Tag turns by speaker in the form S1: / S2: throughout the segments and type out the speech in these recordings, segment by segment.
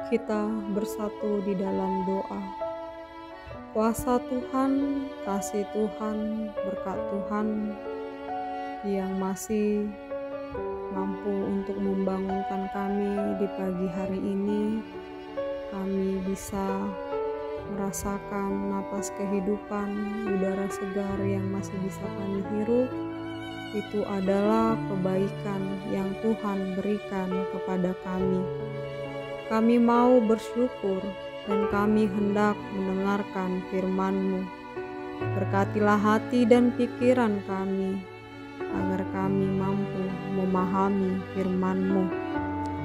S1: kita bersatu di dalam doa. Kuasa Tuhan, kasih Tuhan, berkat Tuhan yang masih mampu untuk membangunkan kami di pagi hari ini. Kami bisa merasakan napas kehidupan, udara segar yang masih bisa kami hirup. Itu adalah kebaikan yang Tuhan berikan kepada kami. Kami mau bersyukur dan kami hendak mendengarkan firman-Mu. Berkatilah hati dan pikiran kami, agar kami mampu memahami firman-Mu.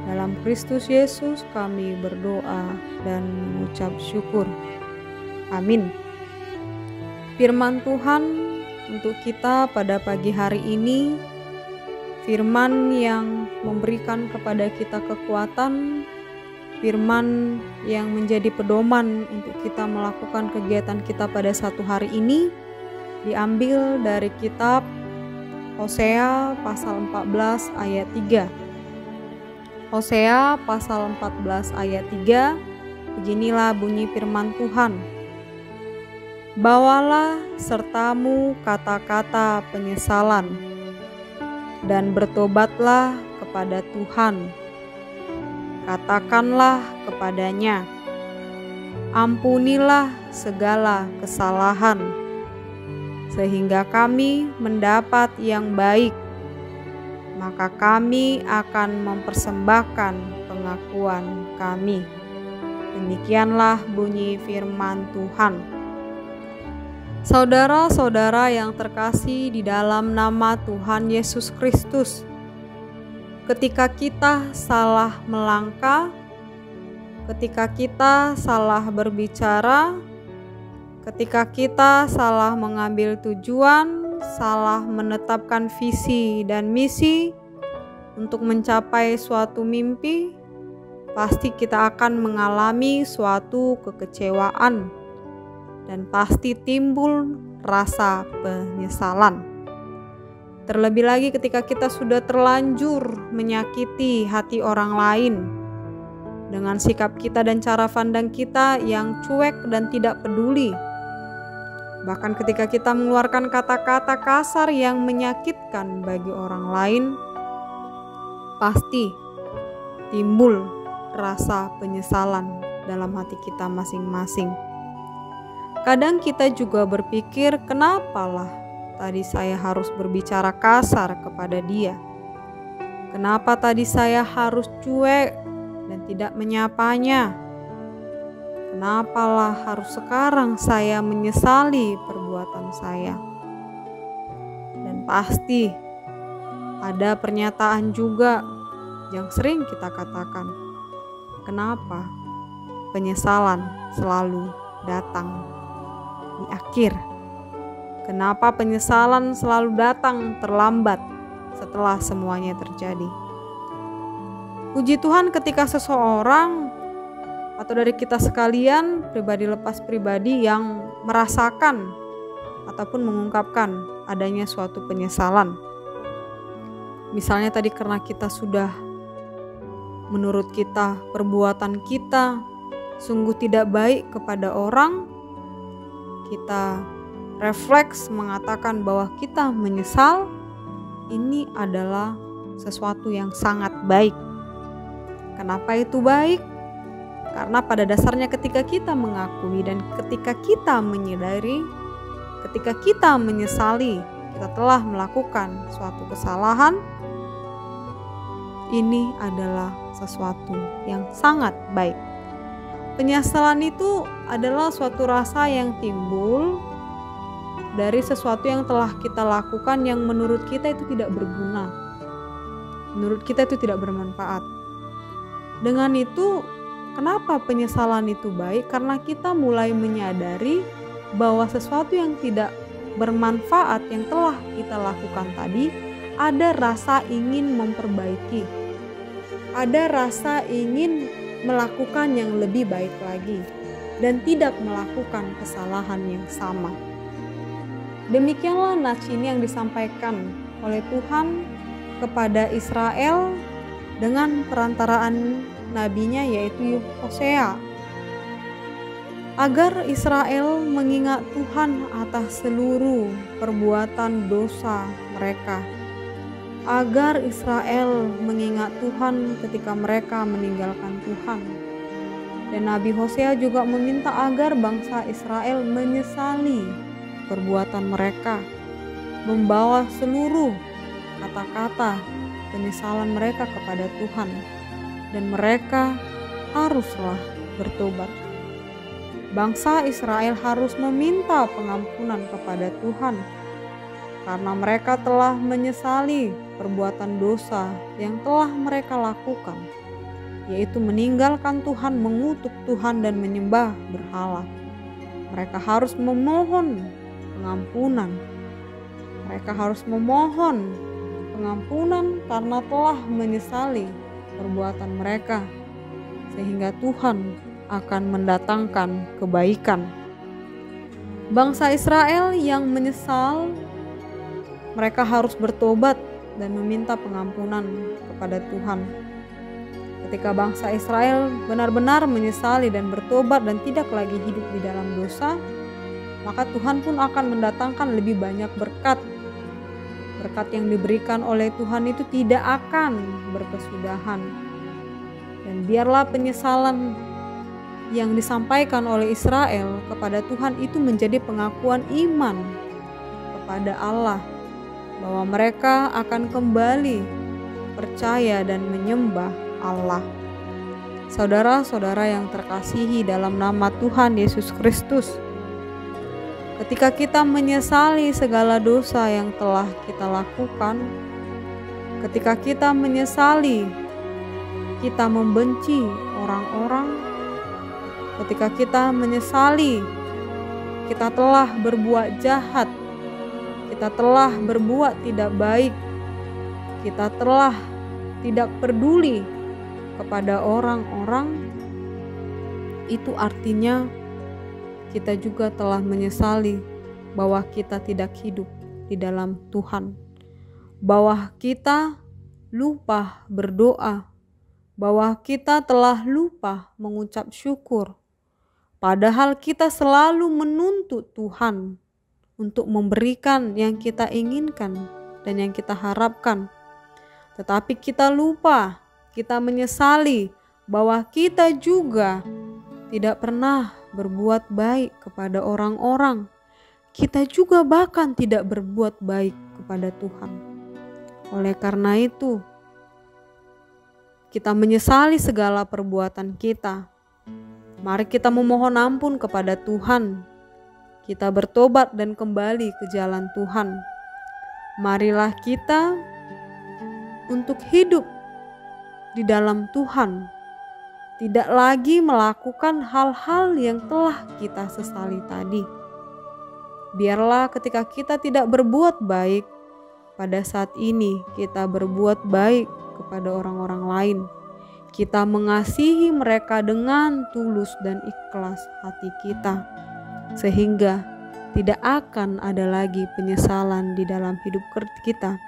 S1: Dalam Kristus Yesus kami berdoa dan mengucap syukur. Amin. Firman Tuhan untuk kita pada pagi hari ini, firman yang memberikan kepada kita kekuatan, firman yang menjadi pedoman untuk kita melakukan kegiatan kita pada satu hari ini, diambil dari kitab Hosea pasal 14 ayat 3. Hosea pasal 14 ayat 3, beginilah bunyi firman Tuhan. Bawalah sertamu kata-kata penyesalan, dan bertobatlah kepada Tuhan. Katakanlah kepadanya, ampunilah segala kesalahan, sehingga kami mendapat yang baik, maka kami akan mempersembahkan pengakuan kami. Demikianlah bunyi firman Tuhan. Saudara-saudara yang terkasih di dalam nama Tuhan Yesus Kristus, ketika kita salah melangkah, ketika kita salah berbicara, ketika kita salah mengambil tujuan, salah menetapkan visi dan misi untuk mencapai suatu mimpi, pasti kita akan mengalami suatu kekecewaan dan pasti timbul rasa penyesalan. Terlebih lagi ketika kita sudah terlanjur menyakiti hati orang lain dengan sikap kita dan cara pandang kita yang cuek dan tidak peduli. Bahkan ketika kita mengeluarkan kata-kata kasar yang menyakitkan bagi orang lain, pasti timbul rasa penyesalan dalam hati kita masing-masing. Kadang kita juga berpikir, kenapalah tadi saya harus berbicara kasar kepada dia? Kenapa tadi saya harus cuek dan tidak menyapanya? Kenapalah harus sekarang saya menyesali perbuatan saya? Dan pasti ada pernyataan juga yang sering kita katakan, kenapa penyesalan selalu datang di akhir? Kenapa penyesalan selalu datang terlambat setelah semuanya terjadi? Puji Tuhan ketika seseorang atau dari kita sekalian, pribadi lepas pribadi yang merasakan ataupun mengungkapkan adanya suatu penyesalan. Misalnya tadi karena kita sudah, menurut kita perbuatan kita sungguh tidak baik kepada orang, kita refleks mengatakan bahwa kita menyesal. Ini adalah sesuatu yang sangat baik. Kenapa itu baik? Karena pada dasarnya ketika kita mengakui dan ketika kita menyadari, ketika kita menyesali kita telah melakukan suatu kesalahan, ini adalah sesuatu yang sangat baik. Penyesalan itu adalah suatu rasa yang timbul dari sesuatu yang telah kita lakukan yang menurut kita itu tidak berguna, menurut kita itu tidak bermanfaat. Dengan itu, kenapa penyesalan itu baik? Karena kita mulai menyadari bahwa sesuatu yang tidak bermanfaat yang telah kita lakukan tadi, ada rasa ingin memperbaiki, ada rasa ingin melakukan yang lebih baik lagi, dan tidak melakukan kesalahan yang sama. Demikianlah nats ini yang disampaikan oleh Tuhan kepada Israel dengan perantaraan nabinya yaitu Hosea, agar Israel mengingat Tuhan atas seluruh perbuatan dosa mereka, agar Israel mengingat Tuhan ketika mereka meninggalkan Tuhan. Dan Nabi Hosea juga meminta agar bangsa Israel menyesali perbuatan mereka, membawa seluruh kata-kata penyesalan mereka kepada Tuhan, dan mereka haruslah bertobat. Bangsa Israel harus meminta pengampunan kepada Tuhan karena mereka telah menyesali perbuatan dosa yang telah mereka lakukan, yaitu meninggalkan Tuhan, mengutuk Tuhan, dan menyembah berhala. Mereka harus memohon pengampunan. Mereka harus memohon pengampunan karena telah menyesali perbuatan mereka, sehingga Tuhan akan mendatangkan kebaikan. Bangsa Israel yang menyesal, mereka harus bertobat dan meminta pengampunan kepada Tuhan. Ketika bangsa Israel benar-benar menyesali dan bertobat dan tidak lagi hidup di dalam dosa, maka Tuhan pun akan mendatangkan lebih banyak berkat. Berkat yang diberikan oleh Tuhan itu tidak akan berkesudahan. Dan biarlah penyesalan yang disampaikan oleh Israel kepada Tuhan itu menjadi pengakuan iman kepada Allah, bahwa mereka akan kembali percaya dan menyembah Allah. Saudara-saudara yang terkasihi dalam nama Tuhan Yesus Kristus, ketika kita menyesali segala dosa yang telah kita lakukan, ketika kita menyesali kita membenci orang-orang, ketika kita menyesali kita telah berbuat jahat, kita telah berbuat tidak baik, kita telah tidak peduli kepada orang-orang, itu artinya kita juga telah menyesali bahwa kita tidak hidup di dalam Tuhan, bahwa kita lupa berdoa, bahwa kita telah lupa mengucap syukur. Padahal kita selalu menuntut Tuhan untuk memberikan yang kita inginkan dan yang kita harapkan. Tetapi kita lupa, kita menyesali bahwa kita juga tidak pernah berbuat baik kepada orang-orang. Kita juga bahkan tidak berbuat baik kepada Tuhan. Oleh karena itu, kita menyesali segala perbuatan kita. Mari kita memohon ampun kepada Tuhan. Kita bertobat dan kembali ke jalan Tuhan. Marilah kita untuk hidup di dalam Tuhan, tidak lagi melakukan hal-hal yang telah kita sesali tadi. Biarlah ketika kita tidak berbuat baik, pada saat ini kita berbuat baik kepada orang-orang lain. Kita mengasihi mereka dengan tulus dan ikhlas hati kita, sehingga tidak akan ada lagi penyesalan di dalam hidup kita,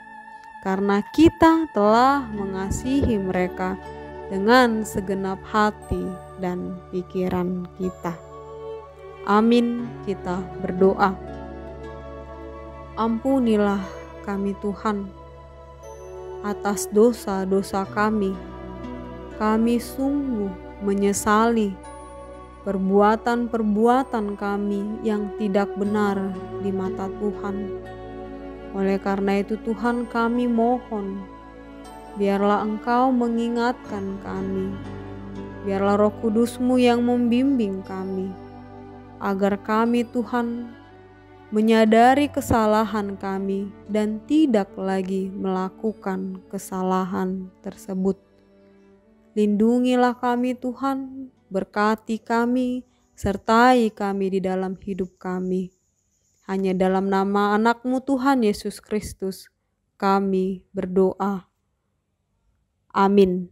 S1: karena kita telah mengasihi mereka dengan segenap hati dan pikiran kita. Amin. Kita berdoa. Ampunilah kami Tuhan atas dosa-dosa kami. Kami sungguh menyesali perbuatan-perbuatan kami yang tidak benar di mata Tuhan. Oleh karena itu Tuhan, kami mohon, biarlah Engkau mengingatkan kami, biarlah Roh Kudus-Mu yang membimbing kami, agar kami Tuhan menyadari kesalahan kami dan tidak lagi melakukan kesalahan tersebut. Lindungilah kami Tuhan, berkati kami, sertai kami di dalam hidup kami. Hanya dalam nama anak-Mu Tuhan Yesus Kristus kami berdoa. Amin.